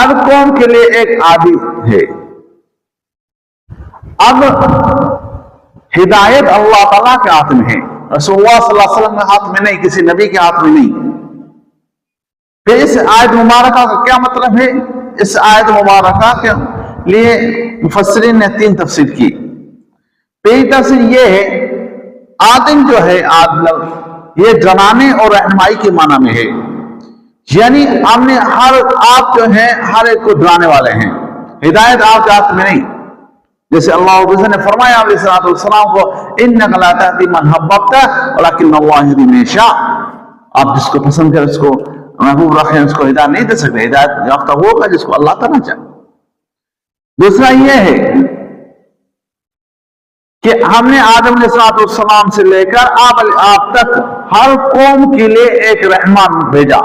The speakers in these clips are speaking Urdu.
ہر قوم کے لیے ایک عادی ہے. اب ہدایت اللہ تعالیٰ کے ہاتھ میں ہے، رسول اللہ صلی اللہ علیہ وسلم کے ہاتھ میں نہیں، کسی نبی کے ہاتھ میں نہیں. پھر اس آیت مبارکہ کا کیا مطلب ہے؟ اس آیت مبارکہ کے لیے مفسرین نے 3 تفسیر کی. پہلی تفسیر یہ ہے، عادل جو ہے، عادل یہ جنانے اور رہنمائی کے معنی میں ہے. یعنی ہم نے آپ جو ہیں ہر ایک کو ڈرانے والے ہیں، ہدایت آپ کے ہاتھ میں نہیں. جیسے اللہ نے فرمایا علیہ السلام کو، انک لا تہدی من احببت ولکن اللہ یہدی من یشاء. آپ جس کو پسند کریں، اس کو محبوب رکھیں، اس کو ہدایت نہیں دے سکتے. ہدایت یافتہ وہ ہوگا جس کو اللہ کرنا چاہے. دوسرا یہ ہے کہ ہم نے آدم علیہ السلام سے لے کر آپ تک ہر قوم کے لیے ایک رحمان بھیجا.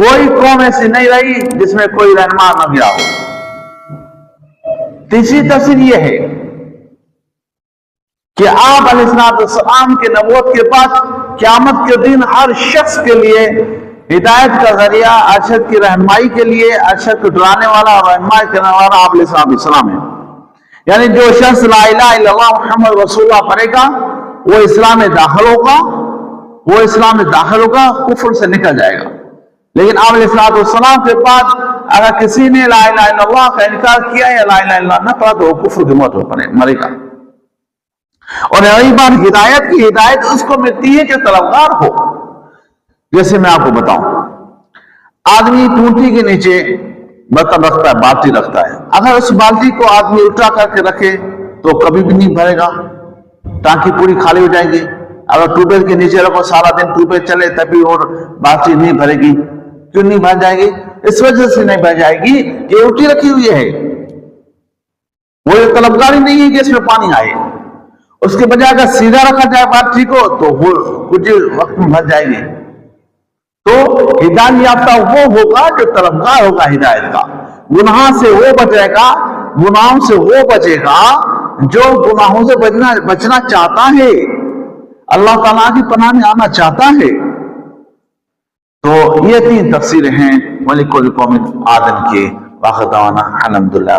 کوئی قوم ایسی نہیں رہی جس میں کوئی رحمان نہ گیا ہو. تیسری تفسیر یہ ہے کہ آپ علیہ السلام کے نبوت کے بعد قیامت کے دن ہر شخص کے لیے ہدایت کا ذریعہ، ارشد کی رہنمائی کے لیے، ارشد کو ڈرانے والا اور رہنمائی کرنے والا آپ علیہ السلام ہے. یعنی جو شخص لا الہ الا اللہ محمد رسول اللہ پڑھے گا وہ اسلام میں داخل ہوگا، کفر سے نکل جائے گا. لیکن آپ علیہ السلام کے بعد اگر کسی نے لا الہ الا اللہ کا انکار کیا یا لا الہ الا اللہ نہ پڑھا تو وہ کفر کی موت مرے گا. اور یہی بات ہدایت کی، ہدایت اس کو ملتی ہے کہ طلبگار ہو. جیسے میں آپ کو بتاؤں، آدمی ٹوٹی کے نیچے برتن رکھتا ہے، بالٹی رکھتا ہے. اگر اس بالٹی کو آدمی الٹا کر کے رکھے تو کبھی بھی نہیں بھرے گا، ٹانکی پوری خالی ہو جائے گی. اگر ٹیوب ویل کے نیچے رکھو، سارا دن ٹیوب ویل چلے تبھی اور بالٹی نہیں بھرے گی. کیوں نہیں بھر جائے گی؟ اس وجہ سے نہیں بھر جائے گی کہ الٹی رکھی ہوئی ہے. وہ یہ طلبگاری نہیں ہے کہ اس میں پانی آئے. اس کے بجائے اگر سیدھا رکھا جائے بالٹی کو تو وہ کچھ وقت میں بھر جائے گی. تو ہدایت یافتہ وہ ہوگا جو طلبگار ہوگا ہدایت کا. گناہ سے وہ بچے گا، گناہوں سے وہ بچے گا جو گناہوں سے بچنا چاہتا ہے، اللہ تعالیٰ کی پناہ میں آنا چاہتا ہے. تو یہ 3 تفسیریں ہیں ملک القوم آدم کے. واخر دعوانا الحمدللہ.